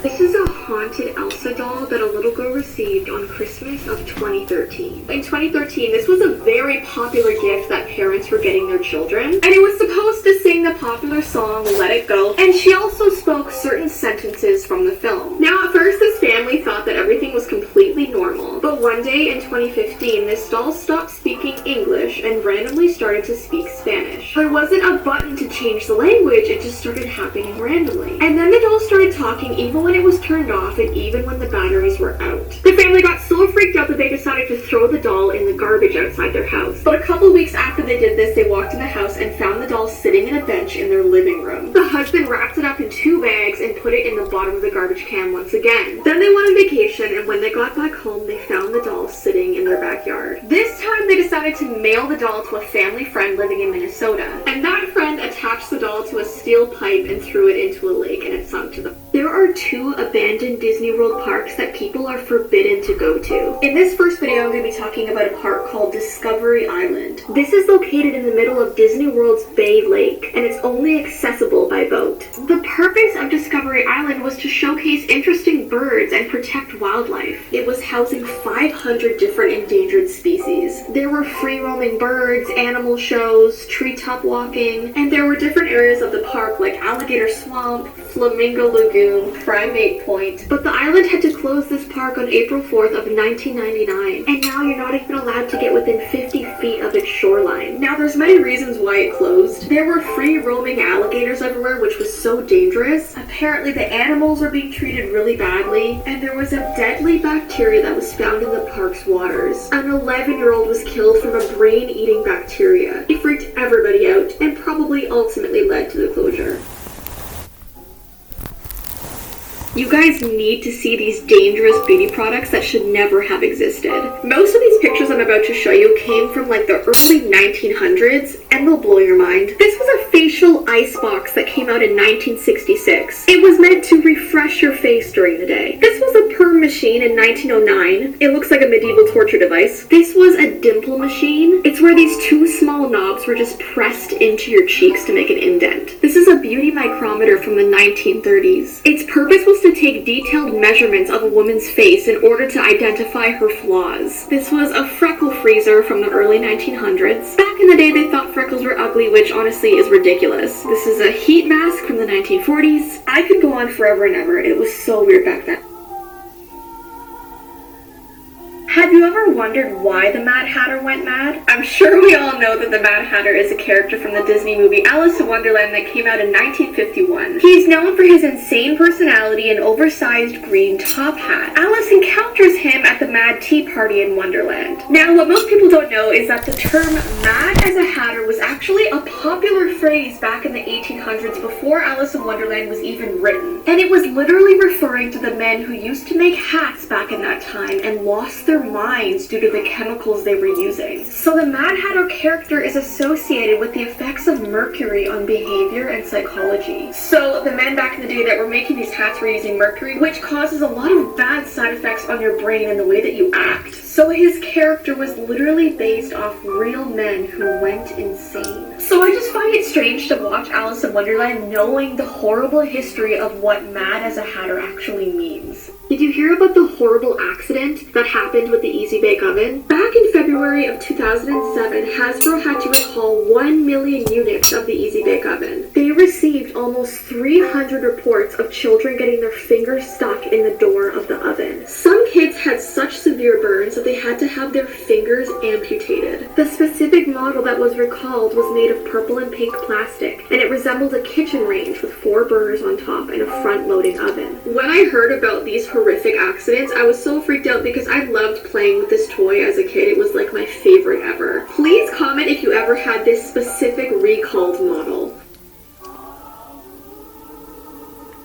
This is a haunted Elsa doll that a little girl received on Christmas of 2013. In 2013, this was a very popular gift that parents were getting their children, and it was supposed to sing the popular song Let It Go, and she also spoke certain sentences from the film. Now, at first, this family thought that everything was completely normal, but one day in 2015, this doll stopped speaking English and randomly started to speak Spanish. There wasn't a button to change the language, it just started happening randomly. And then the doll started talking even when it was turned off and even when the batteries were out. The family got so freaked out that they decided to throw the doll in the garbage outside their house. But a couple weeks after they did this, they walked in the house and found the doll sitting in a bench in their living room. The husband wrapped it up in 2 bags and put it in the bottom of the garbage can once again. Then they went on vacation, and when they got back home, they found the doll sitting in their backyard. This time they decided to mail the doll to a family friend living in Minnesota, and that friend attached the doll to a steel pipe and threw it into a lake, and it sunk to the... There are 2 abandoned Disney World parks that people are forbidden to go to. In this first video, I'm going to be talking about a park called Discovery Island. This is located in the middle of Disney World's Bay Lake, and it's only accessible by boat. The purpose of Discovery Island was to showcase interesting birds and protect wildlife. It was housing 500 different endangered species. There were free-roaming birds, animal shows, treetop walking, and there were different areas of the park like Alligator Swamp, Flamingo Lagoon, Primate Point. But the island had to close this park on April 4th of 1999, and now you're not even allowed to get within 50 feet of its shoreline. Now, there's many reasons why it closed. There were free-roaming alligators everywhere, which was so dangerous. Apparently, the animals were being treated really badly, and there was a deadly bacteria that was found in the park's waters. An 11-year-old was killed from a brain-eating bacteria. It freaked everybody out, and probably ultimately led to the closure. You guys need to see these dangerous beauty products that should never have existed. Most of these pictures I'm about to show you came from like the early 1900s, and they'll blow your mind. This was a facial ice box that came out in 1966. It was meant to refresh your face during the day. This was a perm machine in 1909. It looks like a medieval torture device. This was a dimple machine. It's where these 2 small knobs were just pressed into your cheeks to make an indent. This is a beauty micrometer from the 1930s. Its purpose was to take detailed measurements of a woman's face in order to identify her flaws. This was a freckle freezer from the early 1900s. Back in the day, they thought freckles were ugly, which honestly is ridiculous. This is a heat mask from the 1940s. I could go on forever and ever. It was so weird back then. Have you ever wondered why the Mad Hatter went mad? I'm sure we all know that the Mad Hatter is a character from the Disney movie Alice in Wonderland that came out in 1951. He's known for his insane personality and oversized green top hat. Alice encounters him at the Mad Tea Party in Wonderland. Now, what most people don't know is that the term Mad as a Hatter was actually a popular phrase back in the 1800s before Alice in Wonderland was even written. And it was literally referring to the men who used to make hats back in that time and lost their minds due to the chemicals they were using. So the Mad Hatter character is associated with the effects of mercury on behavior and psychology. So the men back in the day that were making these hats were using mercury, which causes a lot of bad side effects on your brain and the way that you act. So his character was literally based off real men who went insane. So I just find it strange to watch Alice in Wonderland knowing the horrible history of what Mad as a Hatter actually means. Did you hear about the horrible accident that happened with the Easy Bake Oven? Back in February of 2007, Hasbro had to recall 1 million units of the Easy Bake Oven. They received almost 300 reports of children getting their fingers stuck in the door of the oven. Some kids had such severe burns that they had to have their fingers amputated. The specific model that was recalled was made of purple and pink plastic, and it resembled a kitchen range with 4 burners on top and a front-loading oven. When I heard about these horrific accidents, I was so freaked out because I loved playing with this toy as a kid. It was like my favorite ever. Please comment if you ever had this specific recalled model.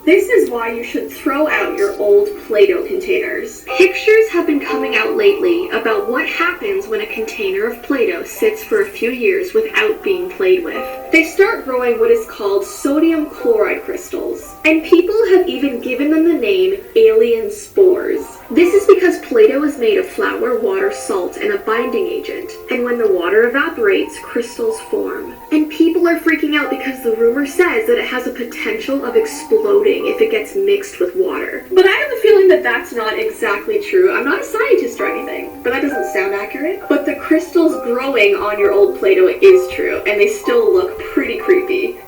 This is why you should throw out your old Play-Doh containers. Pictures have been coming out lately about what happens when a container of Play-Doh sits for a few years without being played with. They start growing what is called sodium chloride crystals, and people have even given them the name alien spores. This is because Play-Doh is made of flour, water, salt, and a binding agent, and when the water evaporates, crystals form. And people are freaking out because the rumor says that it has a potential of exploding if it gets mixed with water. But I have a feeling that that's not exactly true. I'm not a scientist or anything, but that doesn't sound accurate. But the crystals growing on your old Play-Doh is true, and they still look pretty creepy.